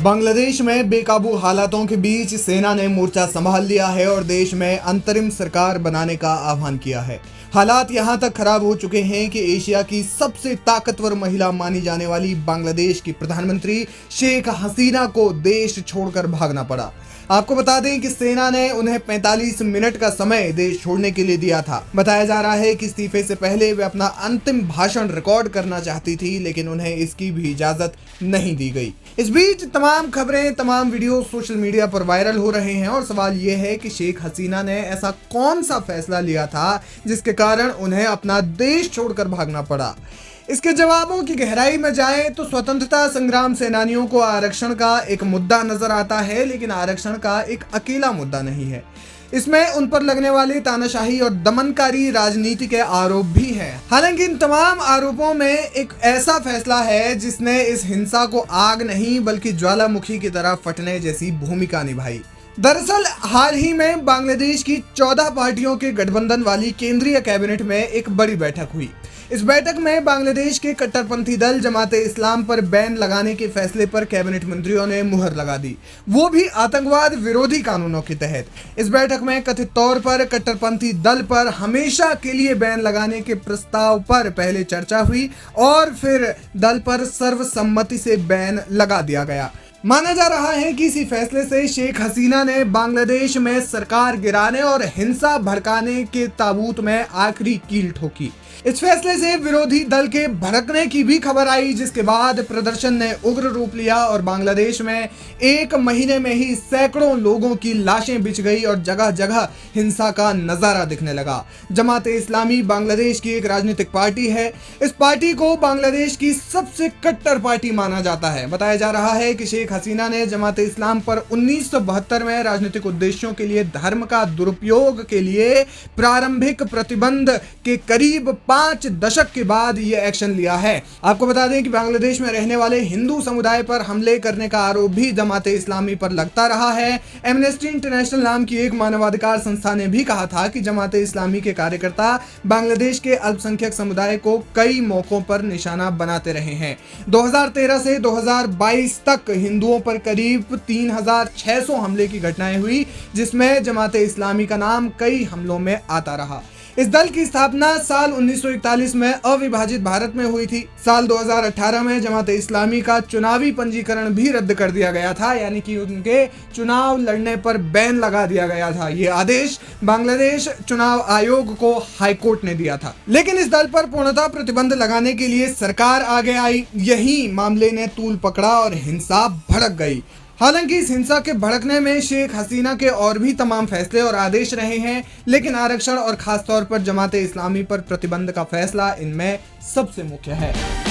बांग्लादेश में बेकाबू हालातों के बीच सेना ने मोर्चा संभाल लिया है और देश में अंतरिम सरकार बनाने का आह्वान किया है। हालात यहां तक खराब हो चुके हैं कि एशिया की सबसे ताकतवर महिला मानी जाने वाली बांग्लादेश की प्रधानमंत्री शेख हसीना को देश छोड़कर भागना पड़ा। आपको बता दें कि सेना ने उन्हें 45 मिनट का समय देश छोड़ने के लिए दिया था। बताया जा रहा है कि इस्तीफे से पहले वे अपना अंतिम भाषण रिकॉर्ड करना चाहती थी, लेकिन उन्हें इसकी भी इजाजत नहीं दी गई। इस बीच तमाम खबरें, तमाम वीडियो सोशल मीडिया पर वायरल हो रहे हैं और सवाल यह है कि शेख हसीना ने ऐसा कौन सा फैसला लिया था जिसके कारण उन्हें अपना देश छोड़कर भागना पड़ा। इसके जवाबों की गहराई में जाएं तो स्वतंत्रता संग्राम सेनानियों को आरक्षण का एक मुद्दा नजर आता है, लेकिन आरक्षण का एक अकेला मुद्दा नहीं है। इसमें उन पर लगने वाली तानाशाही और दमनकारी राजनीति के आरोप भी हैं। हालांकि इन तमाम आरोपों में एक ऐसा फैसला है जिसने इस हिंसा को आग नहीं बल्कि ज्वालामुखी की तरह फटने जैसी भूमिका निभाई। दरअसल हाल ही में बांग्लादेश की 14 पार्टियों के गठबंधन वाली केंद्रीय कैबिनेट में एक बड़ी बैठक हुई। इस बैठक में बांग्लादेश के कट्टरपंथी दल जमाते इस्लाम पर बैन लगाने के फैसले पर कैबिनेट मंत्रियों ने मुहर लगा दी, वो भी आतंकवाद विरोधी कानूनों के तहत। इस बैठक में कथित तौर पर कट्टरपंथी दल पर हमेशा के लिए बैन लगाने के प्रस्ताव पर पहले चर्चा हुई और फिर दल पर सर्वसम्मति से बैन लगा दिया गया। माना जा रहा है कि इसी फैसले से शेख हसीना ने बांग्लादेश में सरकार गिराने और हिंसा भड़काने के ताबूत में आखिरी कील ठोकी। इस फैसले से विरोधी दल के भड़कने की भी खबर आई, जिसके बाद प्रदर्शन ने उग्र रूप लिया और बांग्लादेश में एक महीने में ही सैकड़ों लोगों की लाशें बिछ गई और जगह जगह हिंसा का नजारा दिखने लगा। जमाते इस्लामी बांग्लादेश की एक राजनीतिक पार्टी है। इस पार्टी को बांग्लादेश की सबसे कट्टर पार्टी माना जाता है। बताया जा रहा है कि शेख हसीना ने जमाते इस्लाम पर 1972 में राजनीतिक उद्देश्यों के लिए धर्म का दुरुपयोग के लिए प्रारंभिक प्रतिबंध के करीब 5 दशक के बाद यह एक्शन लिया है। आपको बता दें कि बांग्लादेश में रहने वाले हिंदू समुदाय पर हमले करने का आरोप भी जमाते इस्लामी पर लगता रहा है। एमनेस्टी इंटरनेशनल नाम की एक मानवाधिकार संस्था ने भी कहा था कि जमाते इस्लामी के कार्यकर्ता बांग्लादेश के अल्पसंख्यक समुदाय को कई मौकों पर निशाना बनाते रहे हैं। 2013 से 2022 तक हिंदुओं पर करीब 3600 हमले की घटनाएं हुई, जिसमें जमाते इस्लामी का नाम कई हमलों में आता रहा। इस दल की स्थापना साल 1941 में अविभाजित भारत में हुई थी। साल 2018 में जमाते इस्लामी का चुनावी पंजीकरण भी रद्द कर दिया गया था, यानी कि उनके चुनाव लड़ने पर बैन लगा दिया गया था। ये आदेश बांग्लादेश चुनाव आयोग को हाईकोर्ट ने दिया था, लेकिन इस दल पर पूर्णतः प्रतिबंध लगाने के लिए सरकार आगे आई। यही मामले ने तूल पकड़ा और हिंसा भड़क गई। हालांकि इस हिंसा के भड़कने में शेख हसीना के और भी तमाम फैसले और आदेश रहे हैं, लेकिन आरक्षण और खासतौर पर जमाते इस्लामी पर प्रतिबंध का फैसला इनमें सबसे मुख्य है।